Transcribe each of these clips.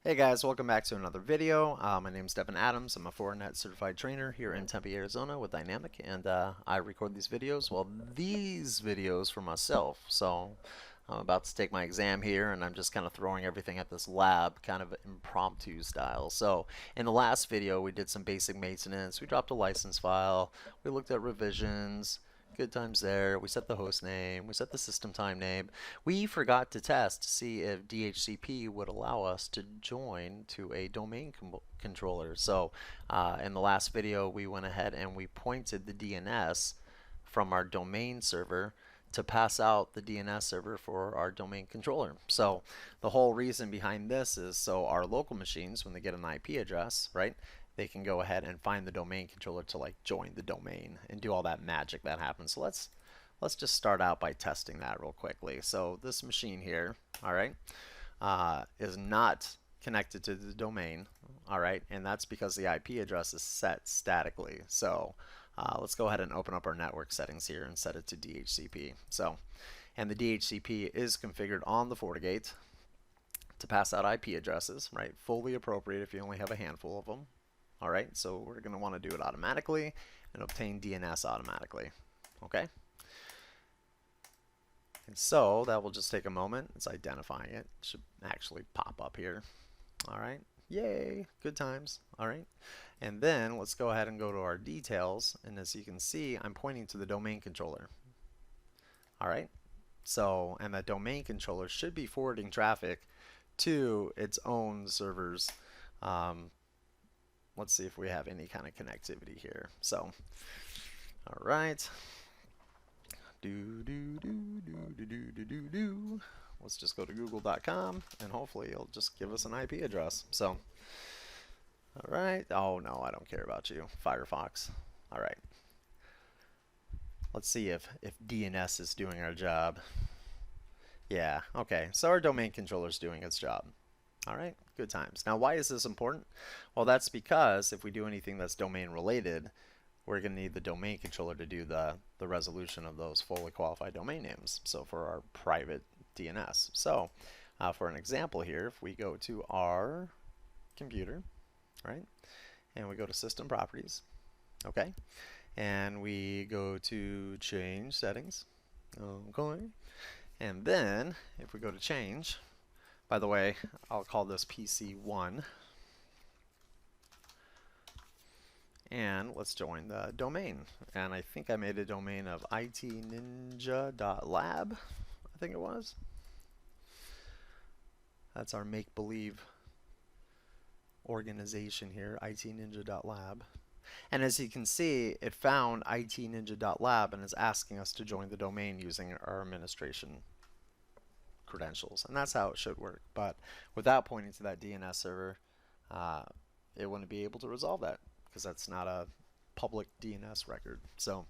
Hey guys, welcome back to another video. My name is Devin Adams. I'm a Fortinet certified trainer here in Tempe, Arizona with Dynamic, and I record these videos for myself. So I'm about to take my exam here, and I'm just kind of throwing everything at this lab, kind of impromptu style. So in the last video, we did some basic maintenance. We dropped a license file. We looked at revisions. Good times there. We set the host name. We set the system time name. We forgot to test to see if DHCP would allow us to join to a domain controller. So in the last video, we went ahead and we pointed the DNS from our domain server to pass out the DNS server for our domain controller. So the whole reason behind this is so our local machines, when they get an IP address, right, they can go ahead and find the domain controller to like join the domain and do all that magic that happens. So let's just start out by testing that real quickly. So this machine here, all right, is not connected to the domain, all right, and that's because the IP address is set statically. So let's go ahead and open up our network settings here and set it to DHCP. So, and the DHCP is configured on the FortiGate to pass out IP addresses, right? Fully appropriate if you only have a handful of them. All right, so we're going to want to do it automatically and obtain DNS automatically. Okay. And so that will just take a moment. It's identifying it. It should actually pop up here. All right. Yay, good times. All right. And then let's go ahead and go to our details. And as you can see, I'm pointing to the domain controller. All right. So, and that domain controller should be forwarding traffic to its own servers. Let's see if we have any kind of connectivity here. So, all right. Let's just go to google.com and hopefully it'll just give us an IP address. So, all right. Oh no, I don't care about you, Firefox. All right. Let's see if DNS is doing our job. Yeah, okay. So our domain controller is doing its job. All right, good times. Now, why is this important? Well, that's because if we do anything that's domain related, we're going to need the domain controller to do the resolution of those fully qualified domain names. So for our private DNS. So for an example here, if we go to our computer, right, and we go to system properties, okay, and we go to change settings, okay, and then if we go to change, by the way, I'll call this PC1. And let's join the domain. And I think I made a domain of itninja.lab, I think it was. That's our make-believe organization here, itninja.lab. And as you can see, it found itninja.lab and is asking us to join the domain using our administration credentials, and that's how it should work. But without pointing to that DNS server, it wouldn't be able to resolve that because that's not a public DNS record. So,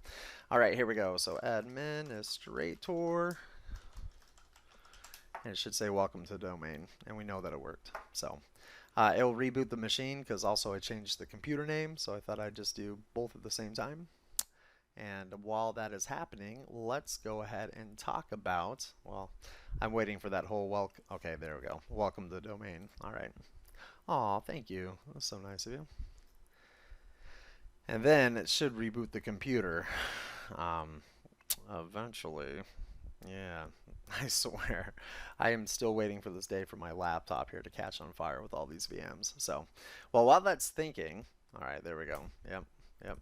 all right, here we go. So administrator, and it should say welcome to the domain, and we know that it worked. So it will reboot the machine because also I changed the computer name, so I thought I'd just do both at the same time. And while that is happening, let's go ahead and talk about, well, I'm waiting for that whole welcome. Okay, there we go. Welcome to the domain. All right. Aw, thank you. That's so nice of you. And then it should reboot the computer. Eventually. Yeah, I swear. I am still waiting for this day for my laptop here to catch on fire with all these VMs. So, well, while that's thinking, all right, there we go. Yep, yep.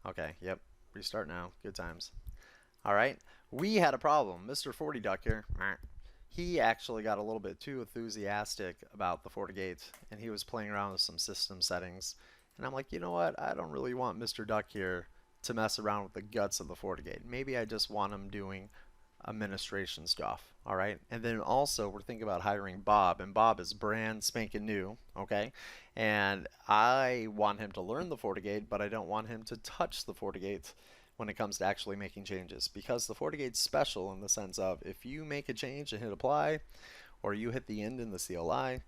Okay, yep. Restart now. Good times. All right. We had a problem. Mr. FortiDuck here, he actually got a little bit too enthusiastic about the FortiGate, and he was playing around with some system settings. And I'm like, you know what? I don't really want Mr. Duck here to mess around with the guts of the FortiGate. Maybe I just want him doing administration stuff. All right. And then also we're thinking about hiring Bob, and Bob is brand spanking new. Okay. And I want him to learn the FortiGate, but I don't want him to touch the FortiGate when it comes to actually making changes, because the FortiGate's special in the sense of if you make a change and hit apply, or you hit the end in the CLI,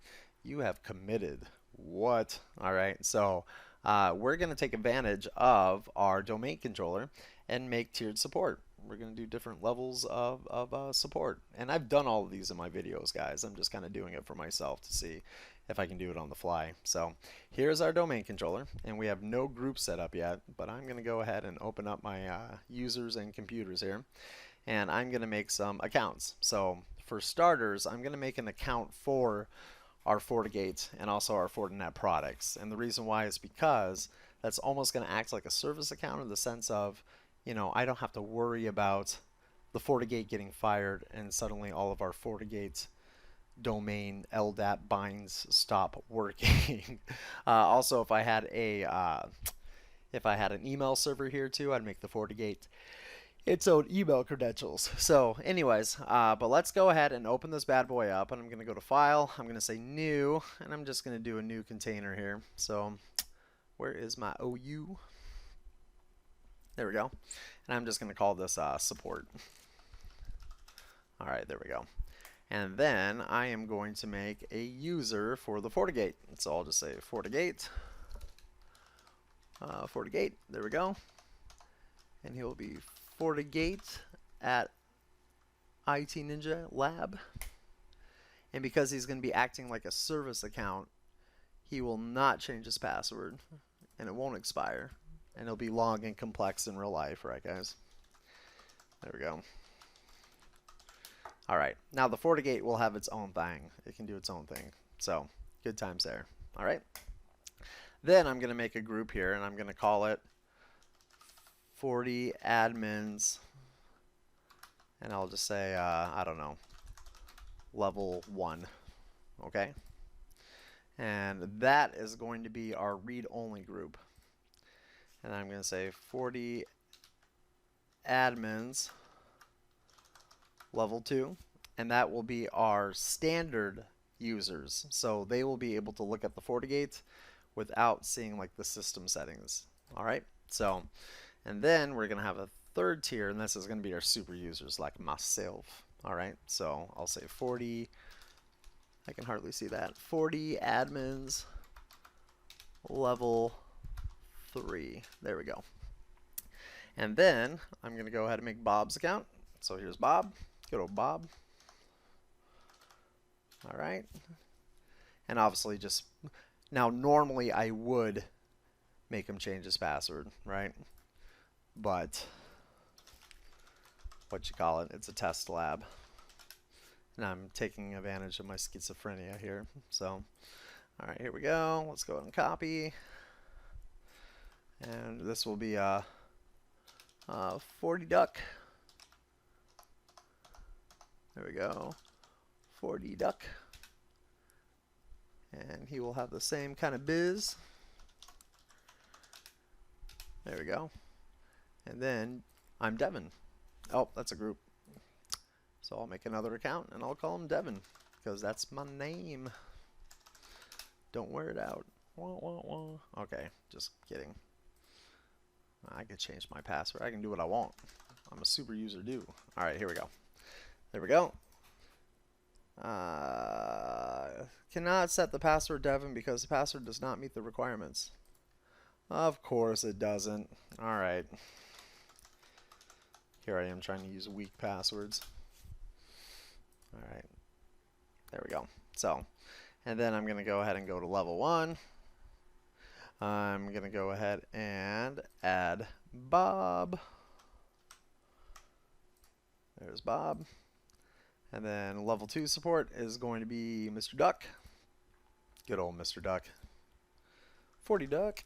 you have committed. What? All right. So we're going to take advantage of our domain controller and make tiered support. We're going to do different levels of support. And I've done all of these in my videos, guys. I'm just kind of doing it for myself to see if I can do it on the fly. So here's our domain controller, and we have no group set up yet, but I'm going to go ahead and open up my users and computers here, and I'm going to make some accounts. So for starters, I'm going to make an account for our FortiGate and also our Fortinet products. And the reason why is because that's almost going to act like a service account in the sense of, you know, I don't have to worry about the FortiGate getting fired and suddenly all of our FortiGate domain LDAP binds stop working. Also, if I had an email server here too, I'd make the FortiGate its own email credentials. So anyways, but let's go ahead and open this bad boy up, and I'm going to go to File, I'm going to say New, and I'm just going to do a new container here. So where is my OU? There we go. And I'm just going to call this Support. Alright, there we go. And then I am going to make a user for the FortiGate. So I'll just say FortiGate. FortiGate, there we go. And he'll be FortiGate at IT Ninja Lab. And because he's going to be acting like a service account, he will not change his password, and it won't expire, and it'll be long and complex in real life, right guys? There we go. Alright, now the FortiGate will have its own thing. It can do its own thing. So, good times there. Alright. Then I'm going to make a group here, and I'm going to call it FortiAdmins, and I'll just say, I don't know, level 1. Okay? And that is going to be our read-only group. And I'm going to say FortiAdmins level 2, and that will be our standard users. So they will be able to look at the FortiGate without seeing like the system settings. Alright, so, and then we're going to have a third tier, and this is going to be our super users like myself. Alright, so I'll say 40, I can hardly see that, FortiAdmins level 3. There we go. And then I'm going to go ahead and make Bob's account. So here's Bob. Good old Bob. Alright. And obviously just, now normally I would make him change his password, right? But, what you call it, it's a test lab. And I'm taking advantage of my schizophrenia here. So, alright, here we go. Let's go ahead and copy. And this will be FortiDuck. There we go. FortiDuck. And he will have the same kind of biz. There we go. And then I'm Devin. Oh, that's a group. So I'll make another account and I'll call him Devin because that's my name. Don't wear it out. Wah, wah, wah. Okay, just kidding. I can change my password. I can do what I want. I'm a super user do. Alright, here we go. There we go. Cannot set the password Devin because the password does not meet the requirements. Of course it doesn't. Alright. Here I am trying to use weak passwords. Alright. There we go. So, and then I'm going to go ahead and go to level 1. I'm going to go ahead and add Bob. There's Bob. And then level 2 support is going to be Mr. Duck. Good old Mr. Duck. FortiDuck.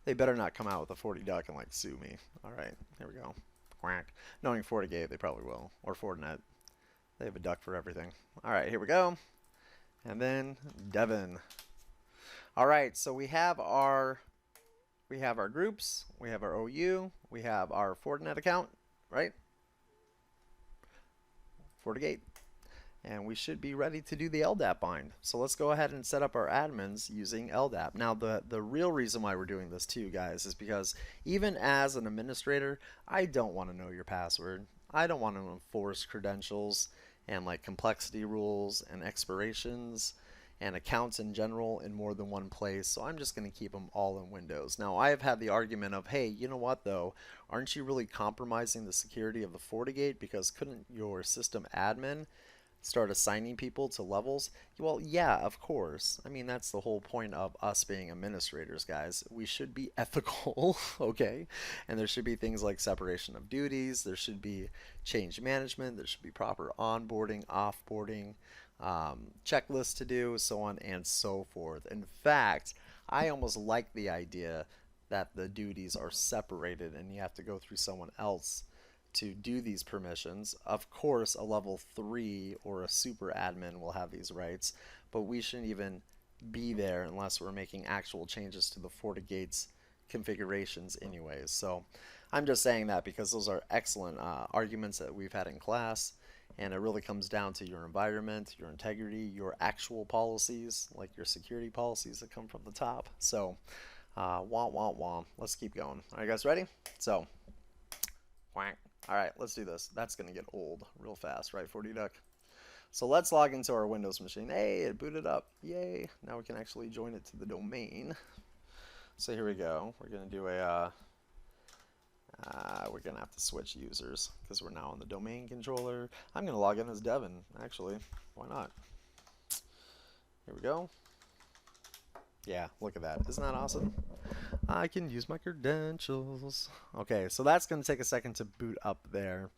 They better not come out with a FortiDuck and like sue me. Alright, here we go. Quack. Knowing FortiGate, they probably will. Or Fortinet. They have a duck for everything. Alright, here we go. And then Devin. Alright, so we have our groups, we have our OU, we have our Fortinet account, right? FortiGate. And we should be ready to do the LDAP bind. So let's go ahead and set up our admins using LDAP. Now the real reason why we're doing this too, guys, is because even as an administrator, I don't want to know your password. I don't want to enforce credentials and like complexity rules and expirations and accounts in general in more than one place, so I'm just going to keep them all in Windows. Now, I have had the argument of, hey, you know what though, aren't you really compromising the security of the FortiGate, because couldn't your system admin start assigning people to levels? Well, yeah, of course. I mean, that's the whole point of us being administrators, guys. We should be ethical, okay? And there should be things like separation of duties, there should be change management, there should be proper onboarding, offboarding, checklists to do, so on and so forth. In fact, I almost like the idea that the duties are separated and you have to go through someone else to do these permissions. Of course, a level 3 or a super admin will have these rights, but we shouldn't even be there unless we're making actual changes to the FortiGate's configurations anyways. So I'm just saying that because those are excellent arguments that we've had in class, and it really comes down to your environment, your integrity, your actual policies, like your security policies that come from the top. So wah. Let's keep going. All right, guys, ready? So quack. All right, let's do this. That's going to get old real fast, right, FortiDuck? So let's log into our Windows machine. Hey, it booted up. Yay. Now we can actually join it to the domain. So here we go. We're going to do a, we're going to have to switch users because we're now on the domain controller. I'm going to log in as Devin, actually. Why not? Here we go. Yeah, look at that. Isn't that awesome? I can use my credentials. Okay, so that's going to take a second to boot up there.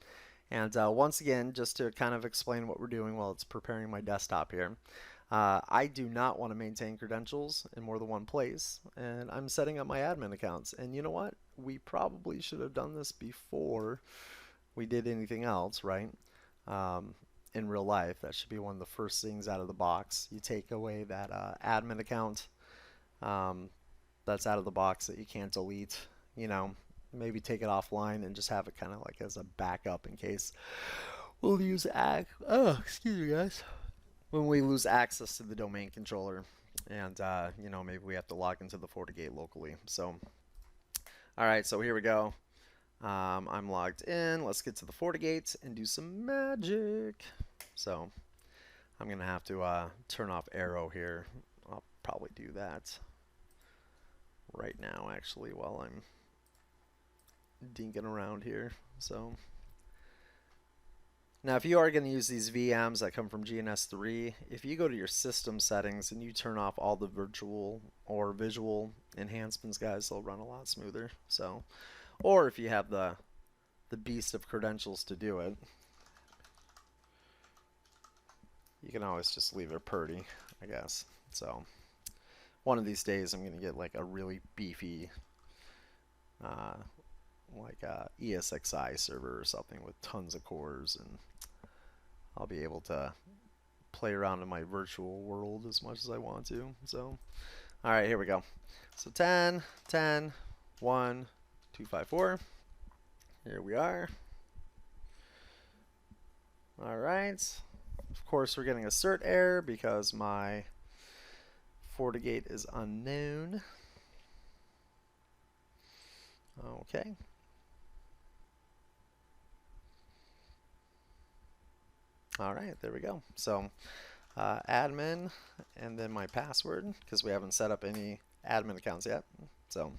And once again, just to kind of explain what we're doing while it's preparing my desktop here, I do not want to maintain credentials in more than one place, and I'm setting up my admin accounts. And you know what? We probably should have done this before we did anything else, right? In real life, that should be one of the first things out of the box. You take away that admin account that's out of the box that you can't delete, you know, maybe take it offline and just have it kind of like as a backup in case we'll use excuse me guys, when we lose access to the domain controller, and you know, maybe we have to log into the FortiGate locally. So all right, so here we go. I'm logged in. Let's get to the FortiGate and do some magic. So I'm gonna have to turn off arrow here. I'll probably do that right now, actually, while I'm dinking around here. So now, if you are going to use these VMs that come from GNS3, if you go to your system settings and you turn off all the virtual or visual enhancements, guys, they'll run a lot smoother. So, or if you have the beast of credentials to do it, you can always just leave it pretty, I guess. So one of these days I'm going to get like a really beefy like a ESXi server or something with tons of cores, and I'll be able to play around in my virtual world as much as I want to. So all right, here we go. So 10 10 1 2 5 4, here we are. All right, of course we're getting a cert error because my FortiGate is unknown. Okay. All right, there we go. So admin and then my password, because we haven't set up any admin accounts yet. So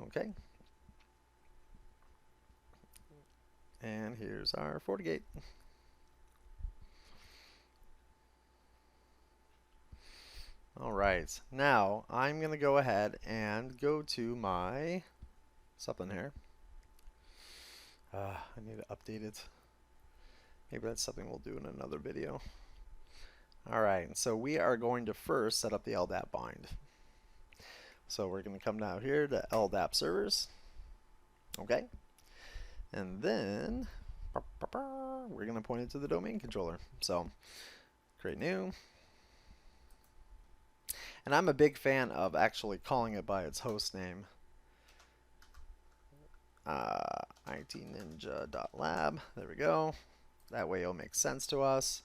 okay. And here's our FortiGate. All right, now I'm going to go ahead and go to my something here. I need to update it. Maybe that's something we'll do in another video. All right, so we are going to first set up the LDAP bind. So we're going to come down here to LDAP servers. Okay. And then we're going to point it to the domain controller. So create new. And I'm a big fan of actually calling it by its host name. itninja.lab. There we go. That way it'll make sense to us.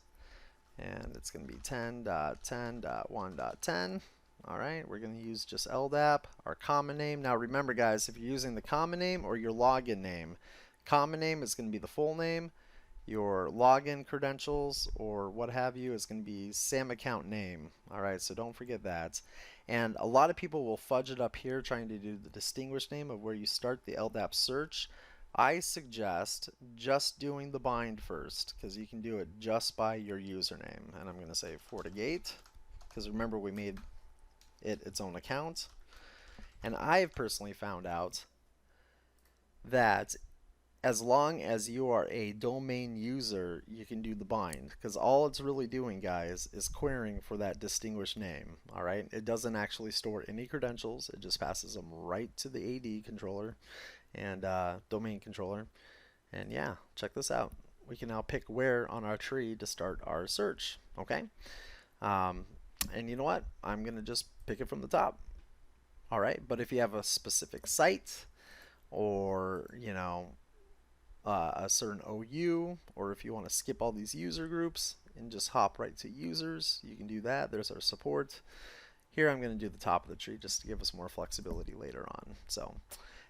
And it's going to be 10.10.1.10. All right, we're going to use just LDAP, our common name. Now remember, guys, if you're using the common name or your login name, common name is going to be the full name. Your login credentials or what have you is going to be SAM account name. All right, so don't forget that. And a lot of people will fudge it up here trying to do the distinguished name of where you start the LDAP search. I suggest just doing the bind first because you can do it just by your username. And I'm going to say FortiGate because remember we made it its own account. And I've personally found out that as long as you are a domain user, you can do the bind because all it's really doing, guys, is querying for that distinguished name. All right, it doesn't actually store any credentials. It just passes them right to the AD controller and domain controller. And yeah, check this out. We can now pick where on our tree to start our search. Okay, and you know what? I'm gonna just pick it from the top. All right, but if you have a specific site or a certain OU, or if you want to skip all these user groups and just hop right to users, you can do that. There's our support. Here I'm going to do the top of the tree just to give us more flexibility later on. So,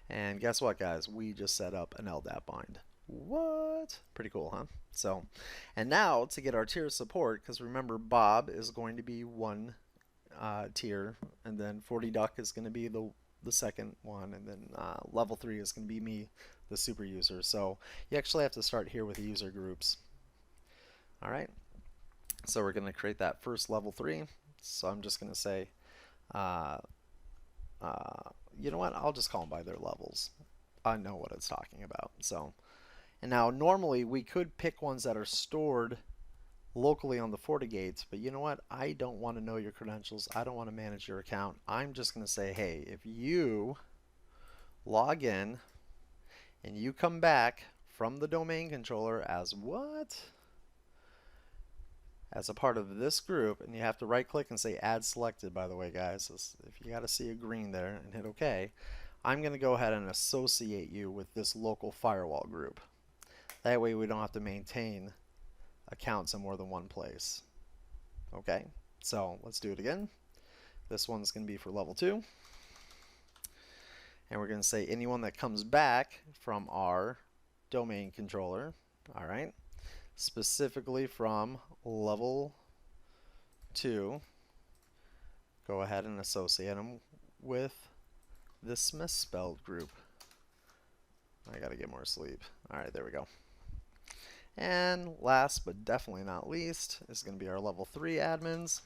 and guess what, guys? We just set up an LDAP bind. What? Pretty cool, huh? So, and now to get our tier support, because remember Bob is going to be one tier, and then FortiDuck is going to be the second one, and then level 3 is going to be me, the super user. So you actually have to start here with user groups. All right, so we're going to create that first level 3. So I'm just going to say you know what, I'll just call them by their levels. I know what it's talking about. So, and now normally we could pick ones that are stored locally on the FortiGate, but you know what, I don't want to know your credentials. I don't want to manage your account. I'm just going to say, hey, if you log in and you come back from the domain controller as what? As a part of this group, and you have to right click and say add selected, by the way, guys. If you got to see a green there and hit OK, I'm going to go ahead and associate you with this local firewall group. That way we don't have to maintain accounts in more than one place. Okay, so let's do it again. This one's going to be for level 2. And we're going to say anyone that comes back from our domain controller, all right, specifically from level 2, go ahead and associate them with this misspelled group. I got to get more sleep. All right, there we go. And last but definitely not least is going to be our level 3 admins.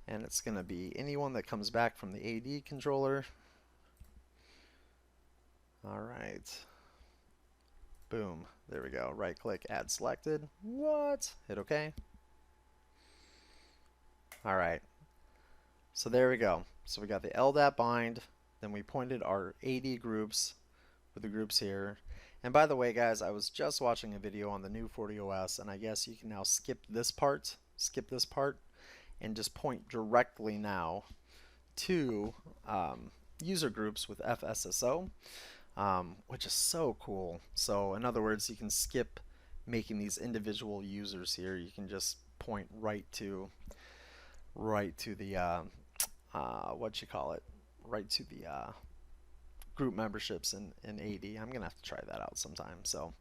And it's going to be anyone that comes back from the AD controller. All right. Boom. There we go. Right click, add selected. What? Hit OK. All right. So there we go. So we got the LDAP bind. Then we pointed our AD groups with the groups here. And by the way, guys, I was just watching a video on the new FortiOS, and I guess you can now skip this part, and just point directly now to user groups with FSSO, which is so cool. So in other words, you can skip making these individual users here. You can just point right to the what you call it, right to the group memberships in AD. I'm gonna have to try that out sometime. So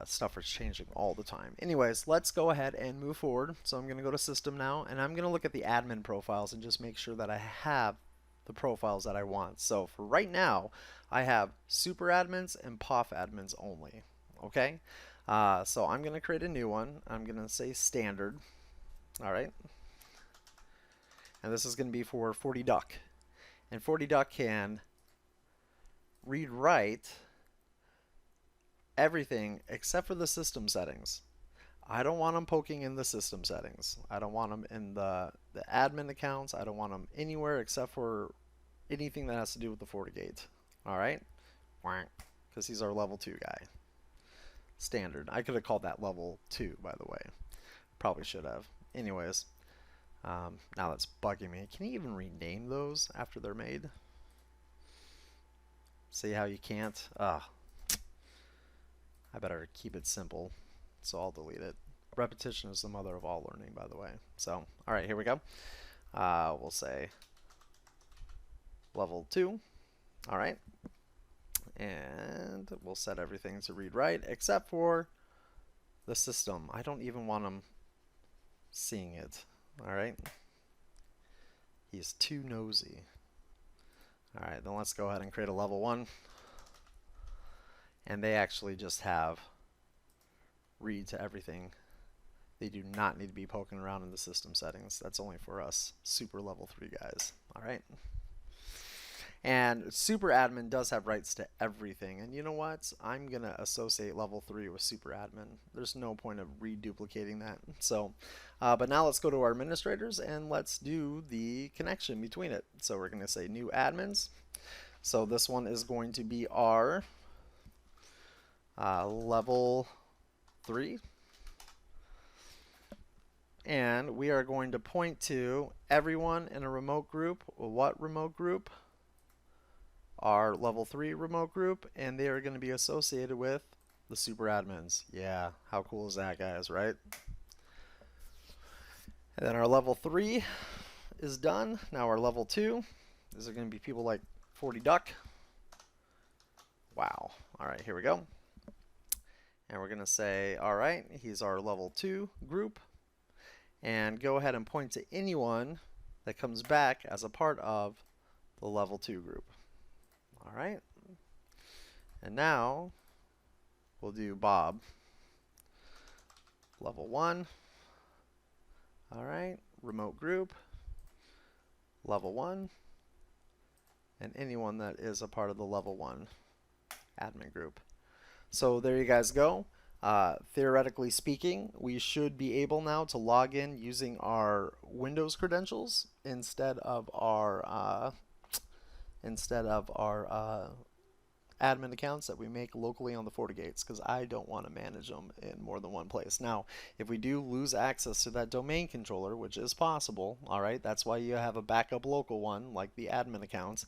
stuff is changing all the time. Anyways, let's go ahead and move forward. So I'm gonna go to system now, and I'm gonna look at the admin profiles and just make sure that I have the profiles that I want. So for right now, I have super admins and POF admins only. Okay, so I'm gonna create a new one. I'm gonna say standard. All right, and this is gonna be for FortiDuck, and FortiDuck can read write everything except for the system settings. I don't want them poking in the system settings. I don't want them in the admin accounts. I don't want them anywhere except for anything that has to do with the FortiGate. All right, because he's our level 2 guy. Standard. I could have called that level 2, by the way. Probably should have. Anyways, now that's bugging me. Can you even rename those after they're made? See how you can't? I better keep it simple, so I'll delete it. Repetition is the mother of all learning, by the way. So, all right, here we go. We'll say level 2. All right. And we'll set everything to read write except for the system. I don't even want him seeing it. All right. He's too nosy. All right, then let's go ahead and create a level 1. And they actually just have read to everything. They do not need to be poking around in the system settings. That's only for us super level 3 guys. All right. And super admin does have rights to everything. And you know what? I'm going to associate level 3 with super admin. There's no point of reduplicating that. So, but now let's go to our administrators and let's do the connection between it. So we're going to say new admins. So this one is going to be our level 3. And we are going to point to everyone in a remote group. What remote group? Our level 3 remote group, and they are going to be associated with the super admins. Yeah, how cool is that, guys, right? And then our level 3 is done. Now our level 2, these are going to be people like FortiDuck. Wow. All right, here we go. And we're going to say, all right, he's our level 2 group. And go ahead and point to anyone that comes back as a part of the level 2 group. All right. And now we'll do Bob. Level 1. All right. Remote group. Level 1. And anyone that is a part of the level 1 admin group. So there you guys go. Theoretically speaking, we should be able now to log in using our Windows credentials instead of our admin accounts that we make locally on the FortiGates, because I don't want to manage them in more than one place. Now, if we do lose access to that domain controller, which is possible, all right, that's why you have a backup local one like the admin accounts.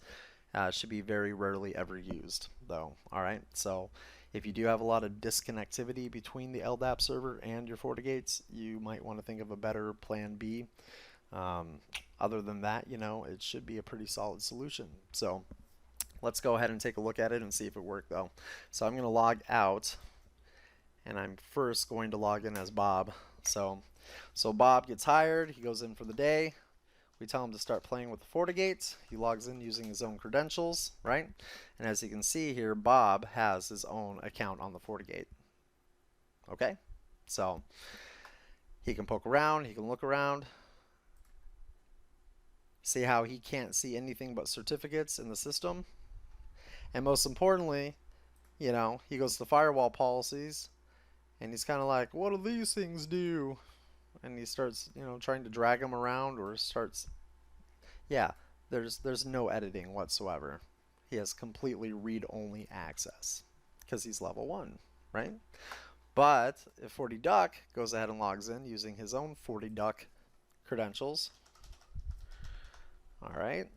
Should be very rarely ever used, though. All right, so if you do have a lot of disconnectivity between the LDAP server and your FortiGates, you might want to think of a better plan B. Other than that, you know, it should be a pretty solid solution. So let's go ahead and take a look at it and see if it worked, though. So I'm going to log out, and I'm first going to log in as Bob. So Bob gets hired. He goes in for the day. We tell him to start playing with the FortiGate. He logs in using his own credentials, right? And as you can see here, Bob has his own account on the FortiGate. Okay? So he can poke around, he can look around. See how he can't see anything but certificates in the system? And most importantly, you know, he goes to firewall policies and he's kind of like, what do these things do? And he starts, you know, trying to drag them around, or starts, yeah, there's no editing whatsoever. He has completely read-only access because he's level 1, right? But if FortiDuck goes ahead and logs in using his own FortiDuck credentials, all right,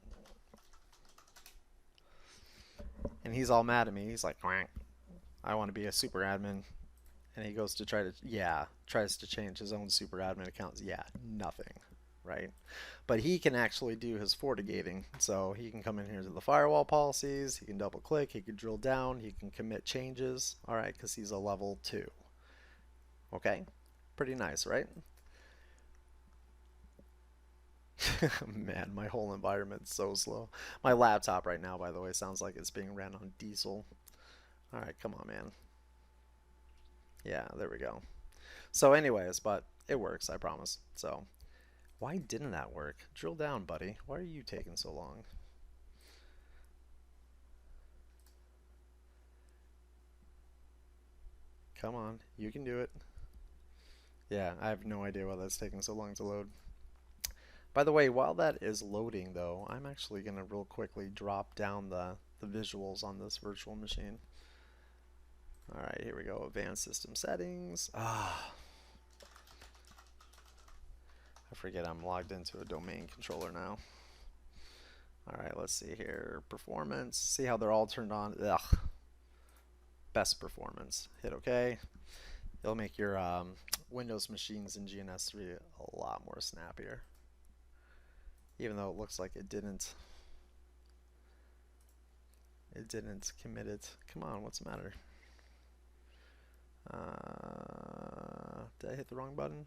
and he's all mad at me. He's like, quack, I want to be a super admin. And he goes to tries to change his own super admin accounts. Yeah, nothing, right? But he can actually do his FortiGating. So he can come in here to the firewall policies. He can double click. He can drill down. He can commit changes. All right, because he's a level 2. Okay, pretty nice, right? Man, my whole environment's so slow. My laptop right now, by the way, sounds like it's being ran on diesel. All right, come on, man. Yeah, there we go. So anyways, but it works, I promise. So why didn't that work? Drill down, buddy. Why are you taking so long? Come on, you can do it. Yeah, I have no idea why that's taking so long to load. By the way, while that is loading, though, I'm actually going to real quickly drop down the visuals on this virtual machine. All right, here we go. Advanced system settings. I forget I'm logged into a domain controller now. All right, let's see here. Performance. See how they're all turned on. Ugh. Best performance. Hit OK. It'll make your Windows machines in GNS3 a lot more snappier. Even though it looks like it didn't. It didn't commit it. Come on, what's the matter? Did I hit the wrong button?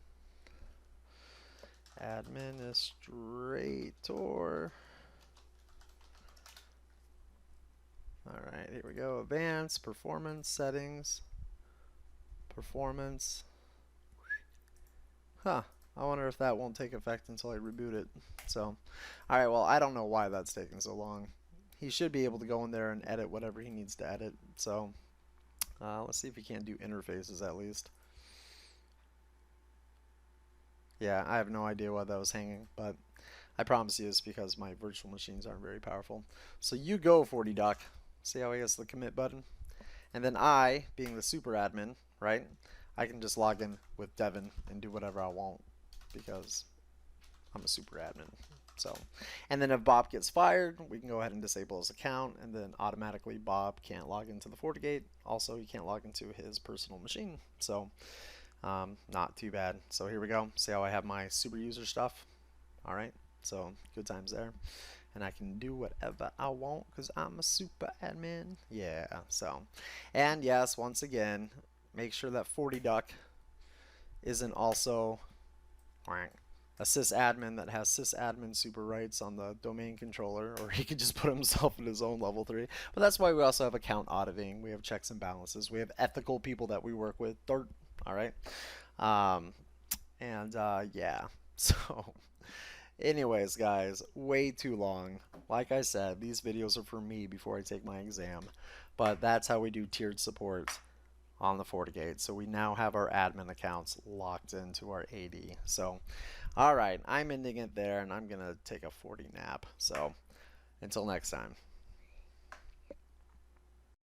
Administrator. Alright, here we go. Advanced, performance, settings, performance. Huh. I wonder if that won't take effect until I reboot it. So, alright, well, I don't know why that's taking so long. He should be able to go in there and edit whatever he needs to edit. So, let's see if he can't do interfaces at least. Yeah, I have no idea why that was hanging, but I promise you it's because my virtual machines aren't very powerful. So you go, FortiDuck. See how he has the commit button? And then I, being the super admin, right, I can just log in with Devin and do whatever I want because I'm a super admin. So, and then if Bob gets fired, we can go ahead and disable his account, and then automatically Bob can't log into the FortiGate. Also, he can't log into his personal machine. So, not too bad. So here we go. See how I have my super user stuff? All right. So good times there. And I can do whatever I want because I'm a super admin. Yeah. So, and yes, once again, make sure that FortiDuck isn't also a sysadmin that has sysadmin super rights on the domain controller, or he could just put himself in his own level 3. But that's why we also have account auditing. We have checks and balances. We have ethical people that we work with. All right. Yeah. So, anyways, guys, way too long. Like I said, these videos are for me before I take my exam. But that's how we do tiered support on the FortiGate. So we now have our admin accounts locked into our AD. So, all right, I'm ending it there, and I'm going to take a 40 nap. So, until next time.